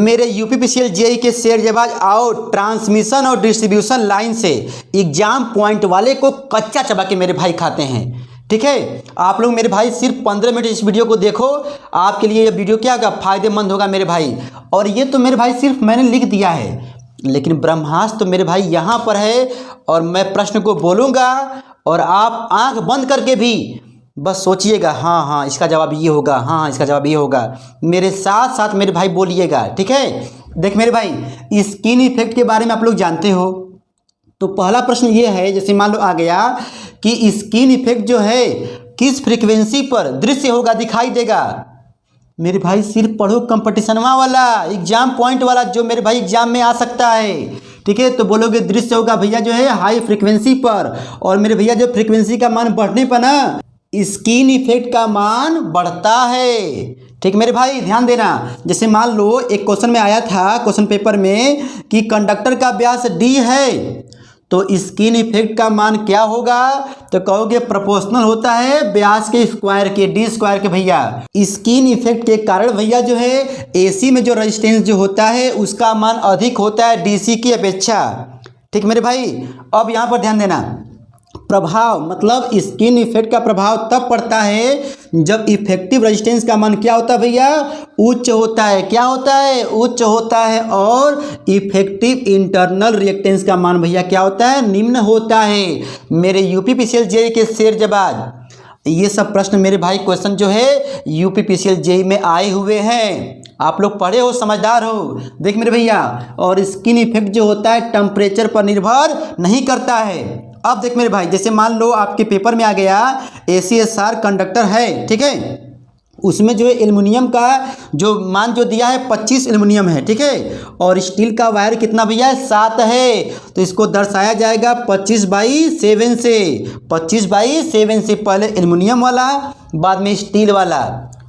मेरे UPPCL JEE के शेर जवाब आओ ट्रांसमिशन और डिस्ट्रीब्यूशन लाइन से एग्जाम पॉइंट वाले को कच्चा चबा के मेरे भाई खाते हैं। ठीक है, आप लोग मेरे भाई सिर्फ 15 मिनट इस वीडियो को देखो, आपके लिए ये वीडियो क्या होगा, फायदेमंद होगा मेरे भाई। और ये तो मेरे भाई सिर्फ मैंने लिख दिया है, लेकिन ब्रह्मास्त्र तो मेरे भाई यहाँ पर है और मैं प्रश्न को बोलूँगा और आप आंख बंद करके भी बस सोचिएगा हाँ हाँ इसका जवाब ये होगा, हाँ हाँ इसका जवाब ये होगा, मेरे साथ साथ मेरे भाई बोलिएगा। ठीक है, देख मेरे भाई स्किन इफेक्ट के बारे में आप लोग जानते हो, तो पहला प्रश्न ये है, जैसे मान लो आ गया कि स्किन इफेक्ट जो है किस फ्रीक्वेंसी पर दृश्य होगा, दिखाई देगा। मेरे भाई सिर्फ पढ़ो कंपटीशनवा वाला, एग्जाम पॉइंट वाला, जो मेरे भाई एग्जाम में आ सकता है। ठीक है, तो बोलोगे दृश्य होगा भैया जो है हाई फ्रीक्वेंसी पर, और मेरे भैया जो फ्रीक्वेंसी का मान बढ़ने पर ना स्किन इफेक्ट का मान बढ़ता है। ठीक मेरे भाई ध्यान देना, जैसे मान लो एक क्वेश्चन में आया था क्वेश्चन पेपर में कि कंडक्टर का व्यास d है, तो स्किन इफेक्ट का मान क्या होगा, तो कहोगे प्रोपोर्शनल होता है व्यास के स्क्वायर के, d स्क्वायर के। भैया स्किन इफेक्ट के कारण भैया जो है AC में जो रेजिस्टेंस जो होता है उसका मान अधिक होता है DC की अपेक्षा। ठीक मेरे भाई, अब यहाँ पर ध्यान देना, प्रभाव मतलब स्किन इफेक्ट का प्रभाव तब पड़ता है जब इफेक्टिव रेजिस्टेंस का मान क्या होता है भैया, उच्च होता है। क्या होता है, उच्च होता है। और इफेक्टिव इंटरनल रिएक्टेंस का मान भैया क्या होता है, निम्न होता है। मेरे यूपीपीसीएल जेईई के शेर जवाब, ये सब प्रश्न मेरे भाई क्वेश्चन जो है यूपीपीसीएल जेईई में आए हुए हैं, आप लोग पढ़े हो, समझदार हो। देख मेरे भैया, और स्किन इफेक्ट जो होता है टेम्परेचर पर निर्भर नहीं करता है। अब देख मेरे भाई, जैसे मान लो आपके पेपर में आ गया ACSR कंडक्टर है, ठीक है, उसमें जो है एल्युमिनियम का जो मान जो दिया है 25 एल्युमिनियम है। ठीक है, और स्टील का वायर कितना भैया, 7 है, तो इसको दर्शाया जाएगा 25/7 से। 25/7 से पहले एल्युमिनियम वाला, बाद में स्टील वाला।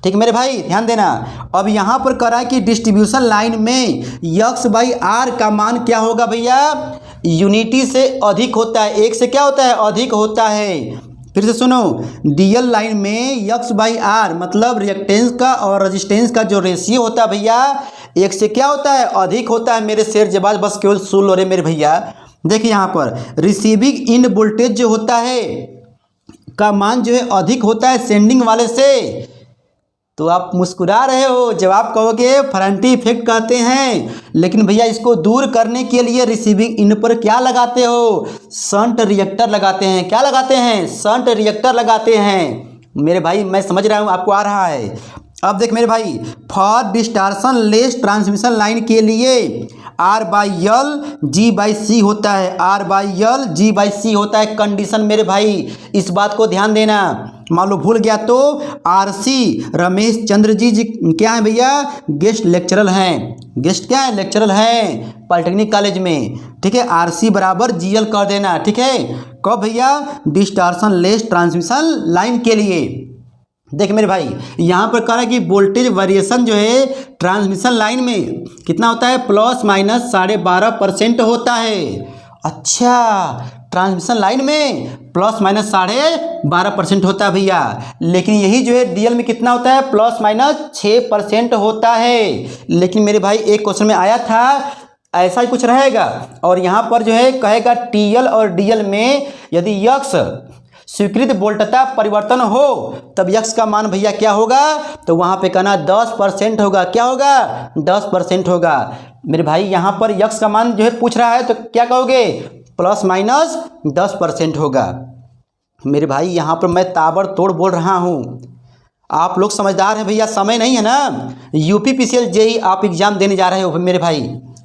ठीक मेरे भाई ध्यान देना, अब यहाँ पर करा कि डिस्ट्रीब्यूशन लाइन में x/r का मान क्या होगा भैया, यूनिटी से अधिक होता है, एक से क्या होता है, अधिक होता है। फिर से सुनो, डीएल लाइन में x/r मतलब रिएक्टेंस का और रेजिस्टेंस का जो रेशियो होता है भैया एक से क्या होता है, अधिक होता है। मेरे शेर जवाब बस केवल सुन लो रे मेरे भैया। देखिए यहाँ पर रिसीविंग इंड वोल्टेज जो होता है का मान जो है अधिक होता है सेंडिंग वाले से। तो आप मुस्कुरा रहे हो, जवाब कहोगे फरंटी इफेक्ट कहते हैं, लेकिन भैया इसको दूर करने के लिए रिसीविंग इंड पर क्या लगाते हो, शंट रिएक्टर लगाते हैं। क्या लगाते हैं, शंट रिएक्टर लगाते हैं। मेरे भाई मैं समझ रहा हूँ आपको आ रहा है। अब देख मेरे भाई, फॉर डिस्टार्शन लेस ट्रांसमिशन लाइन के लिए R/L G/C होता है, R/L G/C होता है कंडीशन। मेरे भाई इस बात को ध्यान देना, मान लो भूल गया तो RC रमेश चंद्र जी क्या है भैया, गेस्ट लेक्चरर हैं। गेस्ट क्या है, लेक्चरर हैं पॉलिटेक्निक कॉलेज में। ठीक है, RC बराबर GL कर देना। ठीक है, कब भैया, डिस्टार्शन लेस ट्रांसमिशन लाइन के लिए। देख मेरे भाई यहाँ पर कह रहा है कि वोल्टेज वेरिएशन जो है ट्रांसमिशन लाइन में कितना होता है, ±12.5% होता है। अच्छा, ट्रांसमिशन लाइन में ±12.5% होता है भैया, लेकिन यही जो है डीएल में कितना होता है, ±6% होता है। लेकिन मेरे भाई एक क्वेश्चन में आया था ऐसा ही कुछ रहेगा, और यहाँ पर जो है कहेगा टीएल और डीएल में यदि यक्स स्वीकृत वोल्टता परिवर्तन हो तब यक्स का मान भैया क्या होगा, तो वहाँ पे कहना 10% होगा। क्या होगा, 10% होगा। मेरे भाई यहाँ पर यक्स का मान जो है पूछ रहा है, तो क्या कहोगे, ±10% होगा। मेरे भाई यहाँ पर मैं ताबड़तोड़ बोल रहा हूँ, आप लोग समझदार हैं भैया, समय नहीं है ना, यूपीपीसीएल जेईई आप एग्जाम देने जा रहे हो मेरे भाई।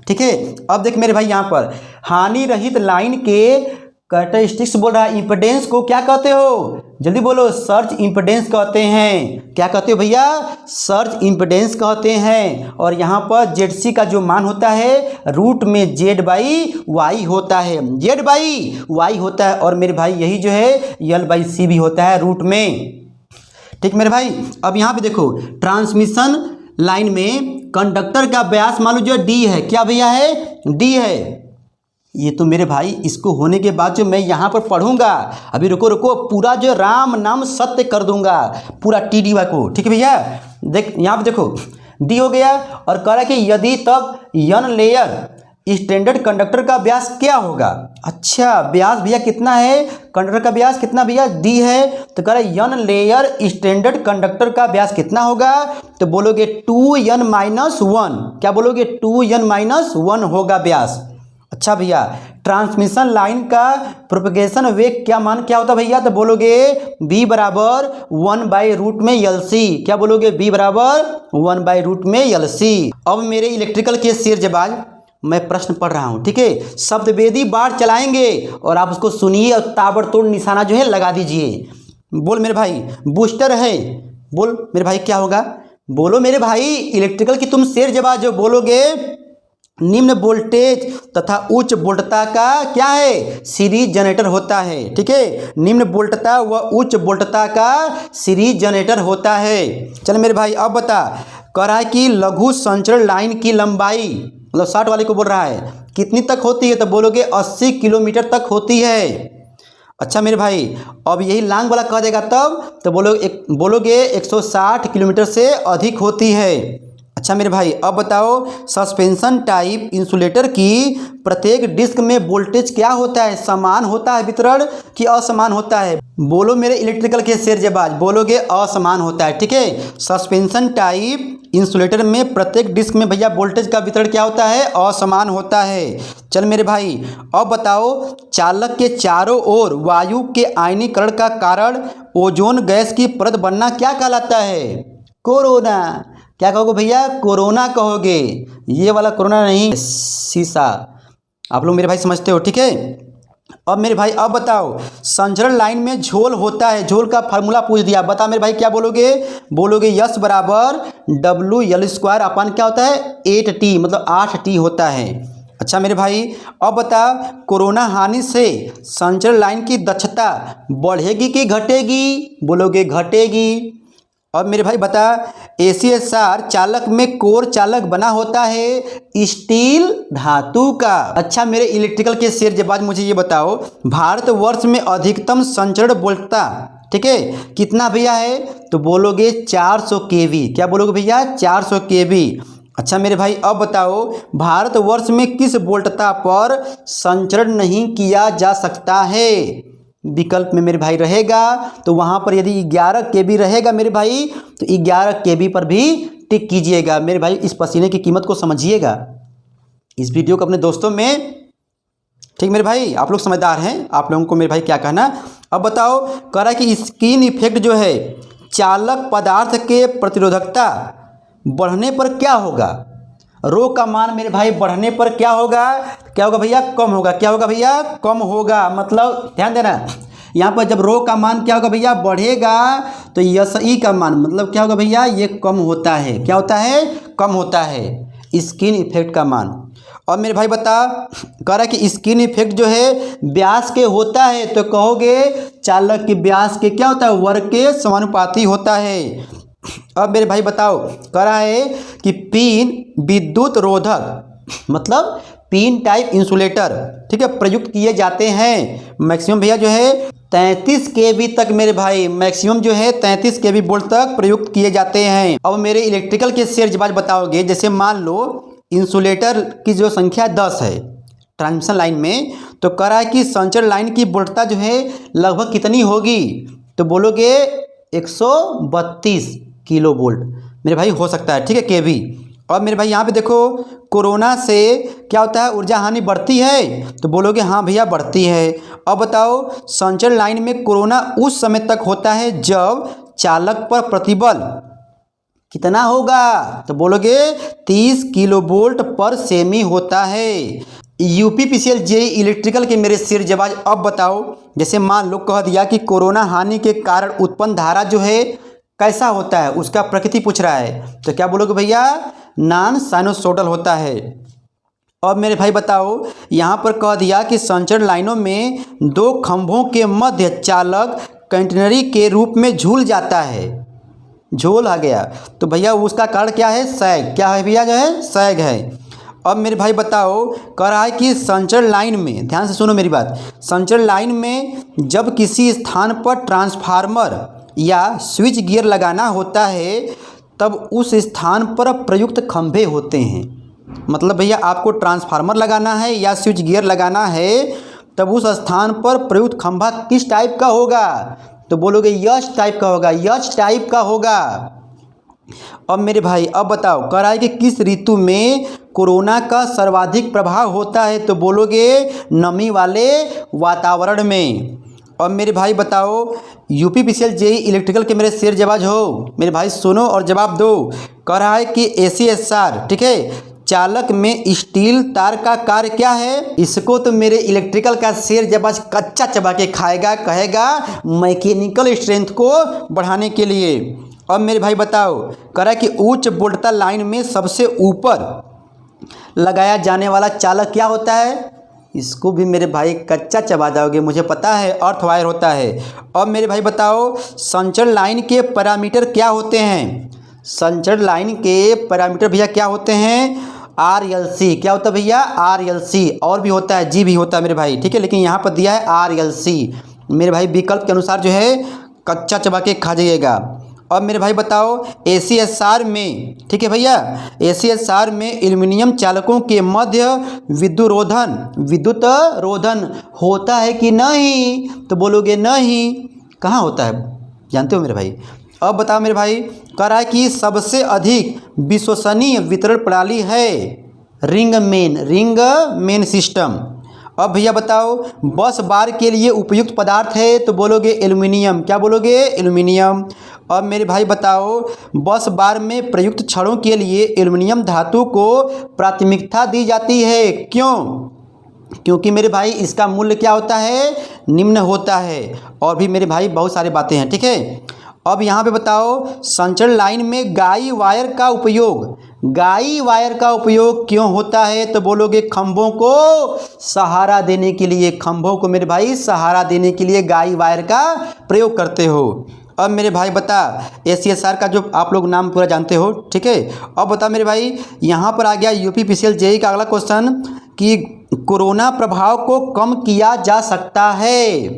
ठीक है, अब देख मेरे भाई यहाँ पर हानि रहित लाइन के कैरेक्टरिस्टिक्स बोल रहा है, इम्पीडेंस को क्या कहते हो, जल्दी बोलो, सर्च इम्पीडेंस कहते हैं। क्या कहते हो भैया, सर्च इम्पीडेंस कहते हैं। और यहाँ पर ZC का जो मान होता है रूट में Z/Y होता है, Z/Y होता है। और मेरे भाई यही जो है L/C भी होता है रूट में। ठीक मेरे भाई, अब यहाँ पे देखो ट्रांसमिशन लाइन में कंडक्टर का व्यास मान लो जो D है, क्या भैया है, D है। ये तो मेरे भाई इसको होने के बाद जो मैं यहाँ पर पढ़ूंगा, अभी रुको पूरा जो राम नाम सत्य कर दूंगा पूरा TDY को। ठीक है भैया, देख यहाँ पे देखो डी हो गया। और कह रहा है कि यदि तब यन लेयर स्टैंडर्ड कंडक्टर का व्यास क्या होगा। अच्छा व्यास भैया कितना है, कंडक्टर का व्यास कितना भैया, डी है। तो कह रहा है यन लेयर स्टैंडर्ड कंडक्टर का व्यास कितना होगा, तो बोलोगे 2n-1। क्या बोलोगे, 2n-1 होगा व्यास। अच्छा भैया ट्रांसमिशन लाइन का प्रोपगेशन वेग क्या मान क्या होता है भैया, तो बोलोगे b बराबर 1/√LC। क्या बोलोगे, b बराबर 1/√LC। अब मेरे इलेक्ट्रिकल के शेर जबाज मैं प्रश्न पढ़ रहा हूँ, ठीक है। शब्दवेदी बाढ़ चलाएंगे और आप उसको सुनिए और ताबड़तोड़ निशाना जो है लगा दीजिए। बोल मेरे भाई, बूस्टर है, बोल मेरे भाई क्या होगा, बोलो मेरे भाई इलेक्ट्रिकल की तुम शेर जवाब जो बोलोगे, निम्न वोल्टेज तथा उच्च वोल्टता का क्या है, सीरीज जनरेटर होता है, ठीक है। निम्न वोल्टता व उच्च वोल्टता का सीरीज जनरेटर होता है। चल मेरे भाई अब बता, कह रहा है कि लघु संचरण लाइन की लंबाई, मतलब 60 वाले को बोल रहा है, कितनी तक होती है, तो बोलोगे 80 किलोमीटर तक होती है। अच्छा मेरे भाई अब यही लॉन्ग वाला कह देगा तब तो बोलोगे 160 किलोमीटर से अधिक होती है। अच्छा मेरे भाई अब बताओ, सस्पेंशन टाइप इंसुलेटर की प्रत्येक डिस्क में वोल्टेज क्या होता है, समान होता है वितरण कि असमान होता है। बोलो मेरे इलेक्ट्रिकल के शेर जबाज, बोलोगे असमान होता है, ठीक है। सस्पेंशन टाइप इंसुलेटर में प्रत्येक डिस्क में भैया वोल्टेज का वितरण क्या होता है, असमान होता है। चल मेरे भाई अब बताओ, चालक के चारों ओर वायु के आयनीकरण का कारण ओजोन गैस की परत बनना क्या कहलाता है, कोरोना। क्या कहोगे भैया, कोरोना कहोगे, ये वाला कोरोना नहीं, शीशा। आप लोग मेरे भाई समझते हो, ठीक है। अब मेरे भाई अब बताओ, संचरण लाइन में झोल होता है, झोल का फार्मूला पूछ दिया, बता मेरे भाई क्या बोलोगे, बोलोगे यस बराबर WL² अपन क्या होता है 8T, मतलब 8T होता है। अच्छा मेरे भाई अब बता, कोरोना हानि से संचरण लाइन की दक्षता बढ़ेगी कि घटेगी, बोलोगे घटेगी। अब मेरे भाई बता, ACSR चालक में कोर चालक बना होता है स्टील धातु का। अच्छा मेरे इलेक्ट्रिकल के शेर जबाज मुझे ये बताओ, भारतवर्ष में अधिकतम संचरण वोल्टता, ठीक है, कितना भैया है, तो बोलोगे 400 kV। क्या बोलोगे भैया, 400 kV। अच्छा मेरे भाई अब बताओ, भारतवर्ष में किस वोल्टता पर संचरण नहीं किया जा सकता है, विकल्प में मेरे भाई रहेगा, तो वहाँ पर यदि 11 kV रहेगा मेरे भाई तो 11 kV पर भी टिक कीजिएगा। मेरे भाई इस पसीने की कीमत को समझिएगा, इस वीडियो को अपने दोस्तों में, ठीक मेरे भाई आप लोग समझदार हैं, आप लोगों को मेरे भाई क्या कहना। अब बताओ, कह रहा है कि स्किन इफेक्ट जो है चालक पदार्थ के प्रतिरोधकता बढ़ने पर क्या होगा, रो का मान मेरे भाई बढ़ने पर क्या होगा, क्या होगा भैया, कम होगा। क्या होगा भैया, कम होगा। मतलब ध्यान देना, यहाँ पर जब रो का मान क्या होगा भैया, बढ़ेगा, तो SI का मान मतलब क्या होगा भैया, ये कम होता है। क्या होता है, कम होता है स्किन इफेक्ट का मान। और मेरे भाई बता, कह रहा है कि स्किन इफेक्ट जो है व्यास के होता है, तो कहोगे चालक के व्यास के क्या होता है, वर्ग के समानुपाती होता है। अब मेरे भाई बताओ, कह रहा है कि पिन विद्युत रोधक, मतलब पिन टाइप इंसुलेटर, ठीक है, प्रयुक्त किए जाते हैं मैक्सिमम भैया जो है 33 kV तक, मेरे भाई मैक्सिमम जो है 33 kV वोल्ट तक प्रयुक्त किए जाते हैं। अब मेरे इलेक्ट्रिकल के शेर जवाब बताओगे, जैसे मान लो इंसुलेटर की जो संख्या 10 है ट्रांसमिशन लाइन में, तो कह रहा है कि संचरण लाइन की वोल्टता जो है लगभग कितनी होगी, तो बोलोगे 132 किलो वोल्ट मेरे भाई हो सकता है, ठीक है, kV। और मेरे भाई यहाँ पे देखो, कोरोना से क्या होता है, ऊर्जा हानि बढ़ती है, तो बोलोगे हाँ भैया बढ़ती है। अब बताओ, संचरण लाइन में कोरोना उस समय तक होता है जब चालक पर प्रतिबल कितना होगा, तो बोलोगे 30 किलो वोल्ट पर सेमी होता है। UPPCL JEE इलेक्ट्रिकल के मेरे शेर जवाब अब बताओ, जैसे मान लो कह दिया कि कोरोना हानि के कारण उत्पन्न धारा जो है कैसा होता है, उसका प्रकृति पूछ रहा है, तो क्या बोलोगे भैया, नॉन साइनोसोडल होता है। अब मेरे भाई बताओ, यहाँ पर कह दिया कि संचरण लाइनों में 2 खंभों के मध्य चालक कैंटेनरी के रूप में झूल जाता है, झूल आ गया, तो भैया उसका कारण क्या है, सैग। क्या है भैया, जो है सैग है। अब मेरे भाई बताओ, कह रहा है कि संचरण लाइन में, ध्यान से सुनो मेरी बात, संचरण लाइन में जब किसी स्थान पर ट्रांसफार्मर या स्विच गियर लगाना होता है तब उस स्थान पर प्रयुक्त खंभे होते हैं। मतलब भैया आपको ट्रांसफार्मर लगाना है या स्विच गियर लगाना है, तब उस स्थान पर प्रयुक्त खंभा किस टाइप का होगा? तो बोलोगे यच टाइप का होगा, यच टाइप का होगा। अब मेरे भाई अब बताओ, कह रहा है कि किस ऋतु में कोरोना का सर्वाधिक प्रभाव होता है? तो बोलोगे नमी वाले वातावरण में। अब मेरे भाई बताओ, यूपीपीसीएल जेई इलेक्ट्रिकल के मेरे शेर जवाब हो, मेरे भाई सुनो और जवाब दो। कह रहा है कि ACSR, ठीक है, चालक में स्टील तार का कार्य क्या है? इसको तो मेरे इलेक्ट्रिकल का शेर जवाब कच्चा चबा के खाएगा, कहेगा मैकेनिकल स्ट्रेंथ को बढ़ाने के लिए। अब मेरे भाई बताओ, कह रहा है कि उच्च वोल्टता लाइन में सबसे ऊपर लगाया जाने वाला चालक क्या होता है? इसको भी मेरे भाई कच्चा चबा जाओगे, मुझे पता है, अर्थ वायर होता है। अब मेरे भाई बताओ, संचरण लाइन के पैरामीटर क्या होते हैं? संचरण लाइन के पैरामीटर भैया क्या होते हैं? RLC। क्या होता है भैया? RLC। और भी होता है, G भी होता है मेरे भाई, ठीक है, लेकिन यहाँ पर दिया है RLC। मेरे भाई विकल्प के अनुसार जो है कच्चा चबा के खा जाइएगा। अब मेरे भाई बताओ, ACSR में, ठीक है भैया, ACSR में एल्यूमिनियम चालकों के मध्य विद्युत रोधन होता है कि नहीं? तो बोलोगे नहीं। कहाँ होता है जानते हो मेरे भाई? अब बताओ मेरे भाई, कह रहा है कि सबसे अधिक विश्वसनीय वितरण प्रणाली है रिंग मेन सिस्टम। अब भैया बताओ, बस बार के लिए उपयुक्त पदार्थ है? तो बोलोगे एल्यूमिनियम। क्या बोलोगे? एल्यूमिनियम। अब मेरे भाई बताओ, बस बार में प्रयुक्त छड़ों के लिए एल्यूमिनियम धातु को प्राथमिकता दी जाती है, क्यों? क्योंकि मेरे भाई इसका मूल्य क्या होता है? निम्न होता है। और भी मेरे भाई बहुत सारी बातें हैं, ठीक है। अब यहाँ पे बताओ, संचरण लाइन में गाई वायर का उपयोग क्यों होता है? तो बोलोगे खंभों को सहारा देने के लिए। खंभों को मेरे भाई सहारा देने के लिए गाई वायर का प्रयोग करते हो। अब मेरे भाई बता, ACSR का जो आप लोग नाम पूरा जानते हो, ठीक है। अब बता मेरे भाई, यहाँ पर आ गया यूपीपीसीएल जेई का अगला क्वेश्चन कि कोरोना प्रभाव को कम किया जा सकता है।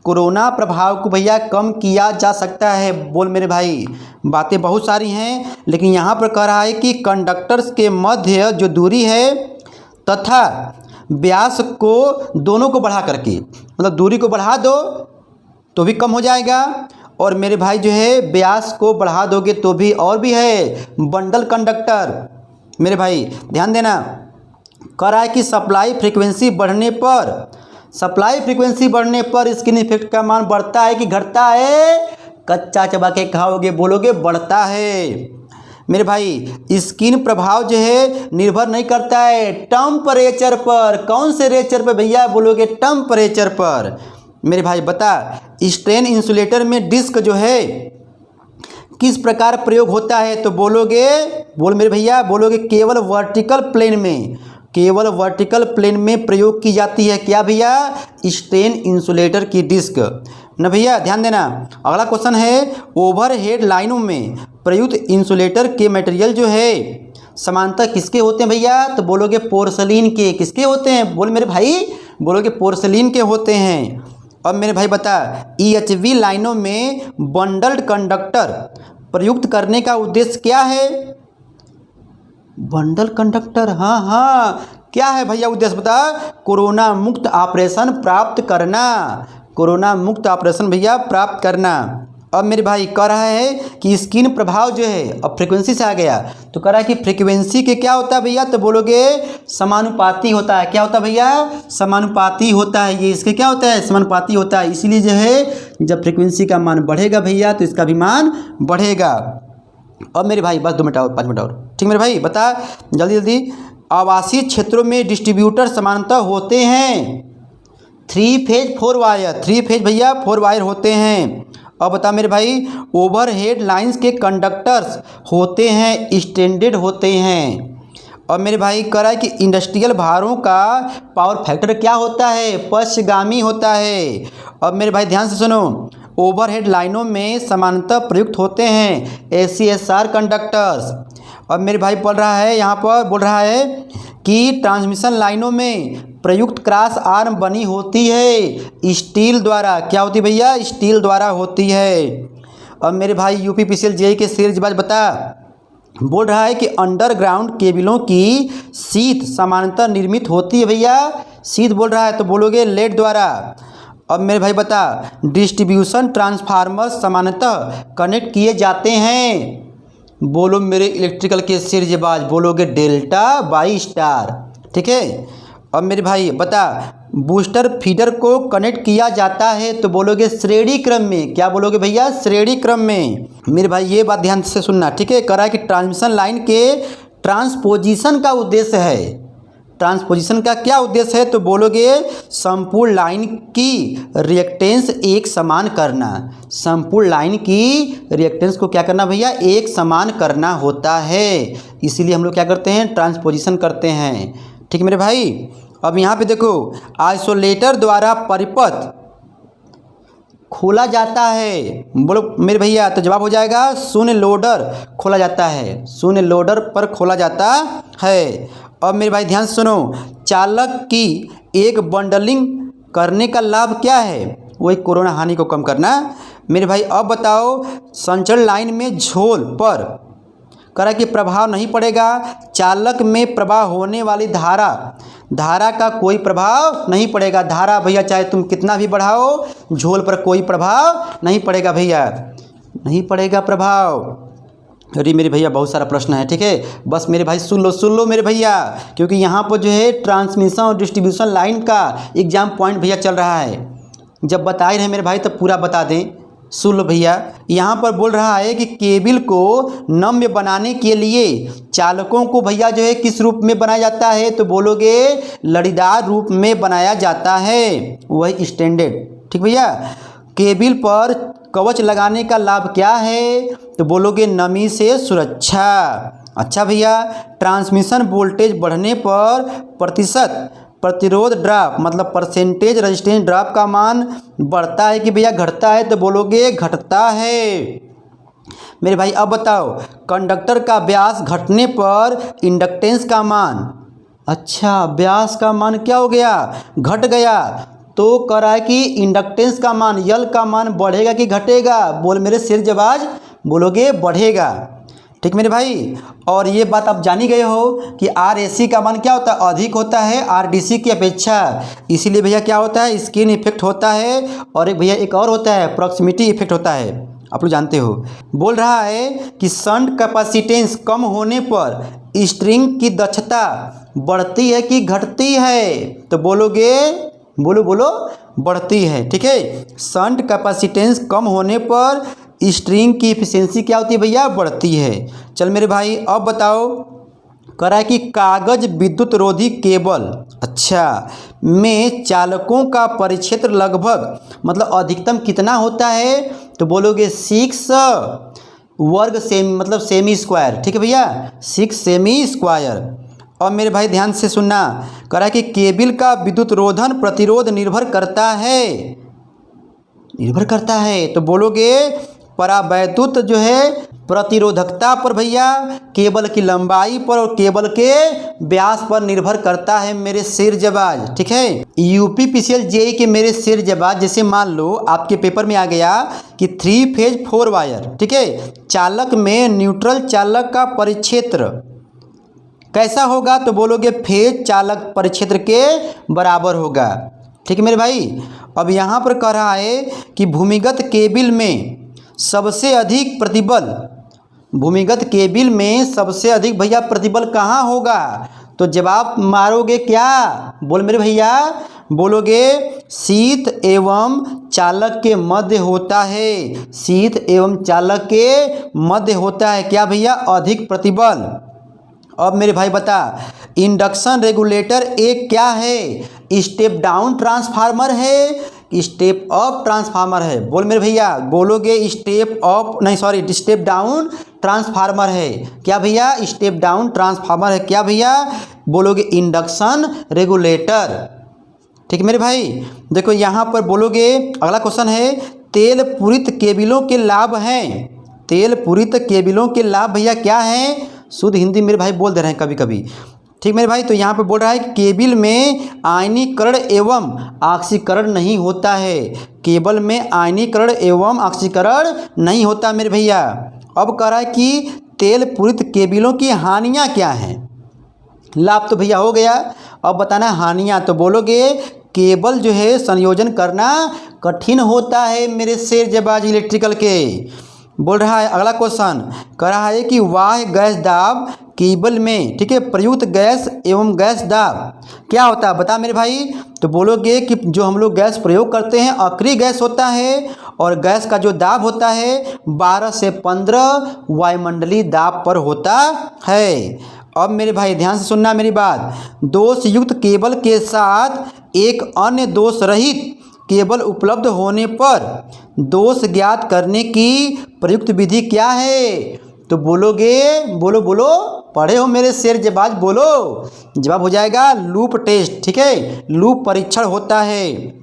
कोरोना प्रभाव को भैया कम किया जा सकता है। बोल मेरे भाई, बातें बहुत सारी हैं, लेकिन यहाँ पर कह रहा है कि कंडक्टर्स के मध्य जो दूरी है तथा व्यास को दोनों को बढ़ा करके, मतलब दूरी को बढ़ा दो तो भी कम हो जाएगा, और मेरे भाई जो है व्यास को बढ़ा दोगे तो भी, और भी है बंडल कंडक्टर। मेरे भाई ध्यान देना, कह रहा है कि सप्लाई फ्रीक्वेंसी बढ़ने पर स्किन इफेक्ट का मान बढ़ता है कि घटता है? कच्चा चबा के खाओगे, बोलोगे बढ़ता है। मेरे भाई स्किन प्रभाव जो है निर्भर नहीं करता है टेम्परेचर पर। कौन से रेचर पर भैया? बोलोगे टेम्परेचर पर। मेरे भाई बता, स्ट्रेन इंसुलेटर में डिस्क जो है किस प्रकार प्रयोग होता है? तो बोलोगे, बोल मेरे भैया, बोलोगे केवल वर्टिकल प्लेन में प्रयोग की जाती है। क्या भैया? स्ट्रेन इंसुलेटर की डिस्क न भैया, ध्यान देना। अगला क्वेश्चन है, ओवरहेड लाइनों में प्रयुक्त इंसुलेटर के मटेरियल जो है समांतर किसके होते हैं भैया? तो बोलोगे पोर्सलीन के। किसके होते हैं? बोल मेरे भाई, बोलोगे पोर्सलीन के होते हैं। अब मेरे भाई बता, EHV लाइनों में बंडल्ड कंडक्टर प्रयुक्त करने का उद्देश्य क्या है? बंडल कंडक्टर, हाँ, क्या है भैया उद्देश्य बता? कोरोना मुक्त ऑपरेशन प्राप्त करना। कोरोना मुक्त ऑपरेशन भैया प्राप्त करना। अब मेरे भाई कह रहा है कि स्किन प्रभाव जो है, अब फ्रीक्वेंसी से आ गया तो कह रहा है कि फ्रीक्वेंसी के क्या होता है भैया? तो बोलोगे समानुपाती होता है। क्या होता है भैया? समानुपाती होता है। ये इसके क्या होता है? समानुपाती होता है। इसीलिए जो है जब फ्रीक्वेंसी का मान बढ़ेगा भैया तो इसका भी मान बढ़ेगा। अब मेरे भाई बस 2 मिनट और, 5 मिनट और, ठीक मेरे भाई बता जल्दी जल्दी। आवासीय क्षेत्रों में डिस्ट्रीब्यूटर समानांतर होते हैं 3 फेज 4 वायर। 3 फेज भैया 4 वायर होते हैं। अब बता मेरे भाई, ओवरहेड लाइंस के कंडक्टर्स होते हैं स्टैंडर्ड होते हैं। और मेरे भाई कह रहा है कि इंडस्ट्रियल भारों का पावर फैक्टर क्या होता है? पश्चगामी होता है। अब मेरे भाई ध्यान से सुनो, ओवरहेड लाइनों में समानांतर प्रयुक्त होते हैं ACSR कंडक्टर्स। अब मेरे भाई बोल रहा है, यहाँ पर बोल रहा है कि ट्रांसमिशन लाइनों में प्रयुक्त क्रॉस आर्म बनी होती है स्टील द्वारा। क्या होती है भैया? स्टील द्वारा होती है। अब मेरे भाई यूपीपीसीएल जेईई के शेर जवाब बता। बोल रहा है कि अंडरग्राउंड केबलों की शीट सामान्यतः निर्मित होती है भैया, शीट बोल रहा है तो बोलोगे लेड द्वारा। अब मेरे भाई बता, डिस्ट्रीब्यूशन ट्रांसफार्मर सामान्यतः कनेक्ट किए जाते हैं, बोलो मेरे इलेक्ट्रिकल के शेर जवाब, बोलोगे डेल्टा बाई स्टार। ठीक है। अब मेरे भाई बता, बूस्टर फीडर को कनेक्ट किया जाता है तो बोलोगे श्रेणी क्रम में। क्या बोलोगे भैया? श्रेणी क्रम में। मेरे भाई ये बात ध्यान से सुनना, ठीक है। कह रहा है कि ट्रांसमिशन लाइन के ट्रांसपोजिशन का उद्देश्य है। ट्रांसपोजिशन का क्या उद्देश्य है तो बोलोगे संपूर्ण लाइन की रिएक्टेंस एक समान करना। संपूर्ण लाइन की रिएक्टेंस को क्या करना भैया? एक समान करना होता है, इसीलिए हम लोग क्या करते हैं? ट्रांसपोजिशन करते हैं। ठीक है मेरे भाई। अब यहाँ पे देखो, आइसोलेटर द्वारा परिपथ खोला जाता है, बोलो मेरे भैया, तो जवाब हो जाएगा शून्य लोडर खोला जाता है, शून्य लोडर पर खोला जाता है। अब मेरे भाई ध्यान से सुनो, चालक की एक बंडलिंग करने का लाभ क्या है? वही कोरोना हानि को कम करना। मेरे भाई अब बताओ, संचरण लाइन में झोल पर करा कि प्रभाव नहीं पड़ेगा। चालक में प्रवाह होने वाली धारा का कोई प्रभाव नहीं पड़ेगा। धारा भैया चाहे तुम कितना भी बढ़ाओ, झोल पर कोई प्रभाव नहीं पड़ेगा भैया, नहीं पड़ेगा प्रभाव। अरे मेरे भैया बहुत सारा प्रश्न है, ठीक है। बस मेरे भाई सुन लो मेरे भैया, क्योंकि यहाँ पर जो है ट्रांसमिशन और डिस्ट्रीब्यूशन लाइन का एग्जाम पॉइंट भैया चल रहा है। जब बता ही रहे मेरे भाई तो पूरा बता दें। सुन लो भैया, यहाँ पर बोल रहा है कि केबल को नम्य बनाने के लिए चालकों को भैया जो है किस रूप में बनाया जाता है तो बोलोगे लड़ीदार रूप में बनाया जाता है, वही स्टैंडर्ड। ठीक भैया। केबल पर कवच लगाने का लाभ क्या है तो बोलोगे नमी से सुरक्षा। अच्छा भैया, ट्रांसमिशन वोल्टेज बढ़ने पर प्रतिशत प्रतिरोध ड्रॉप मतलब परसेंटेज रेजिस्टेंस ड्रॉप का मान बढ़ता है कि भैया घटता है तो बोलोगे घटता है। मेरे भाई अब बताओ, कंडक्टर का व्यास घटने पर इंडक्टेंस का मान, अच्छा व्यास का मान क्या हो गया? घट गया। तो कह रहा है कि इंडक्टेंस का मान, यल का मान बढ़ेगा कि घटेगा? बोल मेरे सिर जवाब, बोलोगे बढ़ेगा। ठीक मेरे भाई। और ये बात आप जान ही गए हो कि RAC का मान क्या होता है? अधिक होता है RDC की अपेक्षा, इसीलिए भैया क्या होता है? स्किन इफेक्ट होता है। और एक भैया एक और होता है प्रॉक्सिमिटी इफेक्ट होता है, आप लोग जानते हो। बोल रहा है कि शंट कैपेसिटेंस कम होने पर स्ट्रिंग की दक्षता बढ़ती है कि घटती है तो बोलोगे, बोलो बढ़ती है। ठीक है। शंट कैपेसिटेंस कम होने पर स्ट्रिंग की एफिशिएंसी क्या होती है भैया? बढ़ती है। चल मेरे भाई अब बताओ, कह रहा है कि कागज विद्युत रोधी केबल अच्छा में चालकों का परिक्षेत्र लगभग मतलब अधिकतम कितना होता है तो बोलोगे 6 वर्ग सेमी मतलब सेमी स्क्वायर। ठीक है भैया, 6 सेमी स्क्वायर। और मेरे भाई ध्यान से सुनना, कह रहा है कि केबल का विद्युत रोधन प्रतिरोध निर्भर करता है तो बोलोगे परावैद्युत जो है प्रतिरोधकता पर भैया, केबल की लंबाई पर और केबल के व्यास पर निर्भर करता है मेरे सिर जवाब। ठीक है। यूपीपीसीएल जेईई के मेरे सिर जवाब, जैसे मान लो आपके पेपर में आ गया कि 3 फेज 4 वायर, ठीक है, चालक में न्यूट्रल चालक का परिक्षेत्र कैसा होगा तो बोलोगे फेज चालक परिक्षेत्र के बराबर होगा। ठीक है मेरे भाई। अब यहाँ पर कह रहा है कि भूमिगत केबल में सबसे अधिक प्रतिबल, भूमिगत केबल में सबसे अधिक भैया प्रतिबल कहाँ होगा तो जवाब मारोगे क्या? बोल मेरे भैया, बोलोगे शीत एवं चालक के मध्य होता है, शीत एवं चालक के मध्य होता है क्या भैया? अधिक प्रतिबल। अब मेरे भाई बता, इंडक्शन रेगुलेटर एक क्या है? स्टेप डाउन ट्रांसफार्मर है, स्टेप अप ट्रांसफार्मर है? बोल मेरे भैया, बोलोगे स्टेप डाउन ट्रांसफार्मर है क्या भैया? स्टेप डाउन ट्रांसफार्मर है क्या भैया? बोलोगे इंडक्शन रेगुलेटर। ठीक है मेरे भाई। देखो यहाँ पर बोलोगे, अगला क्वेश्चन है तेल पूरित केबलों के लाभ हैं, तेल पूरित केबलों के लाभ भैया क्या हैं? शुद्ध हिंदी मेरे भाई बोल दे रहे हैं कभी कभी। ठीक मेरे भाई। तो यहाँ पे बोल रहा है कि केबल में आयनीकरण एवं ऑक्सीकरण नहीं होता है, केबल में आयनीकरण एवं ऑक्सीकरण नहीं होता मेरे भैया। अब कह रहा है कि तेल पूरित केबलों की हानियाँ क्या हैं। लाभ तो भैया हो गया, अब बताना हानियाँ। तो बोलोगे केबल जो है संयोजन करना कठिन होता है मेरे शेरजबाज इलेक्ट्रिकल के। बोल रहा है अगला क्वेश्चन, कह रहा है कि वाह्य गैस दाब केबल में, ठीक है, प्रयुक्त गैस एवं गैस दाब क्या होता है बता मेरे भाई। तो बोलोगे कि जो हम लोग गैस प्रयोग करते हैं अक्रिय गैस होता है, और गैस का जो दाब होता है 12 से 15 वायुमंडलीय दाब पर होता है। अब मेरे भाई ध्यान से सुनना मेरी बात, दोष युक्त केबल के साथ एक अन्य दोष रहित केबल उपलब्ध होने पर दोष ज्ञात करने की प्रयुक्त विधि क्या है। तो बोलोगे, बोलो बोलो, पढ़े हो मेरे शेरजबाज, बोलो। जवाब हो जाएगा लूप टेस्ट, ठीक है, लूप परीक्षण होता है।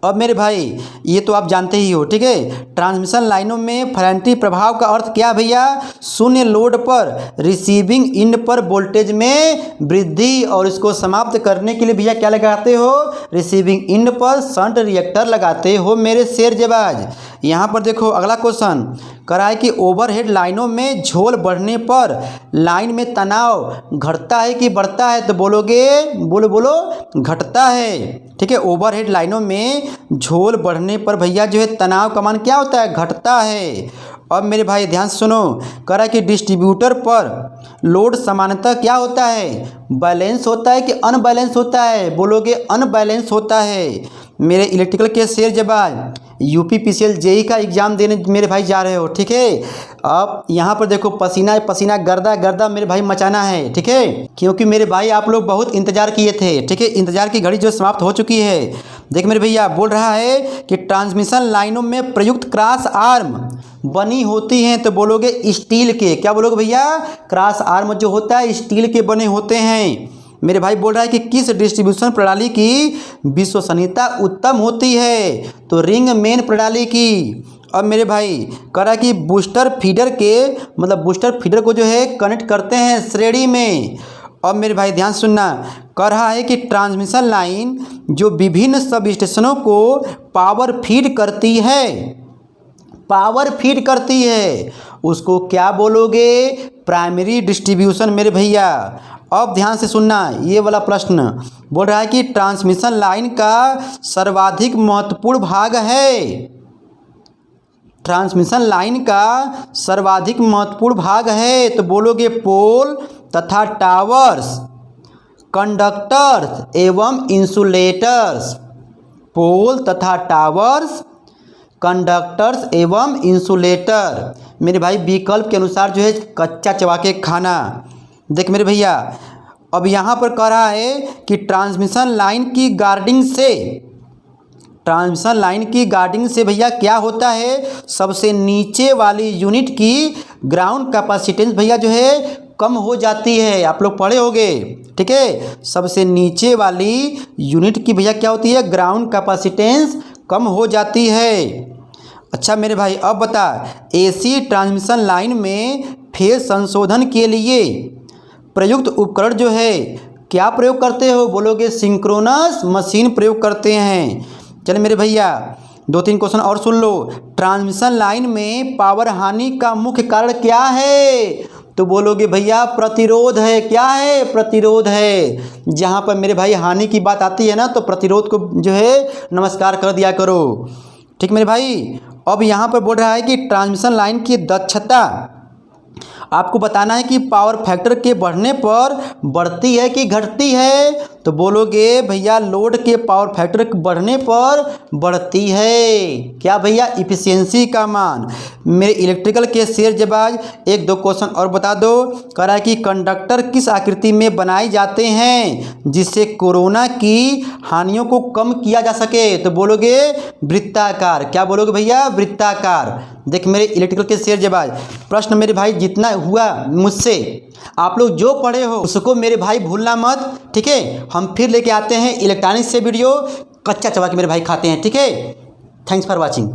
अब मेरे भाई ये तो आप जानते ही हो, ठीक है। ट्रांसमिशन लाइनों में फेरांटी प्रभाव का अर्थ क्या भैया, शून्य लोड पर रिसीविंग एंड पर वोल्टेज में वृद्धि, और इसको समाप्त करने के लिए भैया क्या लगाते हो, रिसीविंग एंड पर शंट रिएक्टर लगाते हो मेरे शेरजबाज। यहाँ पर देखो अगला क्वेश्चन, करा है कि ओवरहेड लाइनों में झोल बढ़ने पर लाइन में तनाव घटता है कि बढ़ता है। तो बोलोगे, बोलो बोलो, घटता है, ठीक है। ओवरहेड लाइनों में झोल बढ़ने पर भैया जो है तनाव का मान क्या होता है, घटता है। अब मेरे भाई ध्यान से सुनो, कह रहा है कि डिस्ट्रीब्यूटर पर लोड सामान्यतः क्या होता है, बैलेंस होता है कि अनबैलेंस होता है। बोलोगे अनबैलेंस होता है। मेरे इलेक्ट्रिकल के शेरजबाज यूपी पीसीएल जेई का एग्जाम देने मेरे भाई जा रहे हो, ठीक है। अब यहाँ पर देखो पसीना पसीना गर्दा गर्दा मेरे भाई मचाना है, ठीक है, क्योंकि मेरे भाई आप लोग बहुत इंतजार किए थे, ठीक है। इंतजार की घड़ी जो समाप्त हो चुकी है। देख मेरे भैया बोल रहा है कि ट्रांसमिशन लाइनों में प्रयुक्त क्रॉस आर्म बनी होती हैं। तो बोलोगे स्टील के, क्या बोलोगे भैया, क्रॉस आर्म जो होता है स्टील के बने होते हैं। मेरे भाई बोल रहा है कि किस डिस्ट्रीब्यूशन प्रणाली की विश्वसनीयता उत्तम होती है। तो रिंग मेन प्रणाली की। अब मेरे भाई कह रहा है कि बूस्टर फीडर के, मतलब बूस्टर फीडर को जो है कनेक्ट करते हैं श्रेणी में। अब मेरे भाई ध्यान सुनना, कह रहा है कि ट्रांसमिशन लाइन जो विभिन्न सब स्टेशनों को पावर फीड करती है, पावर फीड करती है, उसको क्या बोलोगे, प्राइमरी डिस्ट्रीब्यूशन मेरे भैया। अब ध्यान से सुनना ये वाला प्रश्न, बोल रहा है कि ट्रांसमिशन लाइन का सर्वाधिक महत्वपूर्ण भाग है, ट्रांसमिशन लाइन का सर्वाधिक महत्वपूर्ण भाग है। तो बोलोगे पोल तथा टावर्स, कंडक्टर्स एवं इंसुलेटर्स, पोल तथा टावर्स, कंडक्टर्स एवं इंसुलेटर। मेरे भाई विकल्प के अनुसार जो है कच्चा चबा के खाना। देख मेरे भैया अब यहाँ पर कह रहा है कि ट्रांसमिशन लाइन की गार्डिंग से, ट्रांसमिशन लाइन की गार्डिंग से भैया क्या होता है, सबसे नीचे वाली यूनिट की ग्राउंड कैपेसिटेंस भैया जो है कम हो जाती है। आप लोग पढ़े होंगे, ठीक है। सबसे नीचे वाली यूनिट की भैया क्या होती है, ग्राउंड कैपेसिटेंस कम हो जाती है। अच्छा मेरे भाई अब बता, एसी ट्रांसमिशन लाइन में फेज संशोधन के लिए प्रयुक्त उपकरण जो है क्या प्रयोग करते हो। बोलोगे सिंक्रोनस मशीन प्रयोग करते हैं। चल मेरे भैया 2-3 क्वेश्चन और सुन लो। ट्रांसमिशन लाइन में पावर हानि का मुख्य कारण क्या है। तो बोलोगे भैया प्रतिरोध है। क्या है, प्रतिरोध है। जहाँ पर मेरे भाई हानि की बात आती है ना, तो प्रतिरोध को जो है नमस्कार कर दिया करो, ठीक मेरे भाई। अब यहाँ पर बोल रहा है कि ट्रांसमिशन लाइन की दक्षता आपको बताना है कि पावर फैक्टर के बढ़ने पर बढ़ती है कि घटती है। तो बोलोगे भैया लोड के पावर फैक्टर बढ़ने पर बढ़ती है। क्या भैया, इफिशियंसी का मान। मेरे इलेक्ट्रिकल के शेरजबाज 1-2 क्वेश्चन और बता दो। कह रहा है कि कंडक्टर किस आकृति में बनाए जाते हैं जिससे कोरोना की हानियों को कम किया जा सके। तो बोलोगे वृत्ताकार। क्या बोलोगे भैया, वृत्ताकार। देख मेरे इलेक्ट्रिकल के शेरजबाज प्रश्न मेरे भाई जितना हुआ मुझसे आप लोग जो पढ़े हो उसको मेरे भाई भूलना मत, ठीक है। हम फिर लेके आते हैं इलेक्ट्रॉनिक्स से वीडियो, कच्चा चबा के मेरे भाई खाते हैं, ठीक है। Thanks for watching.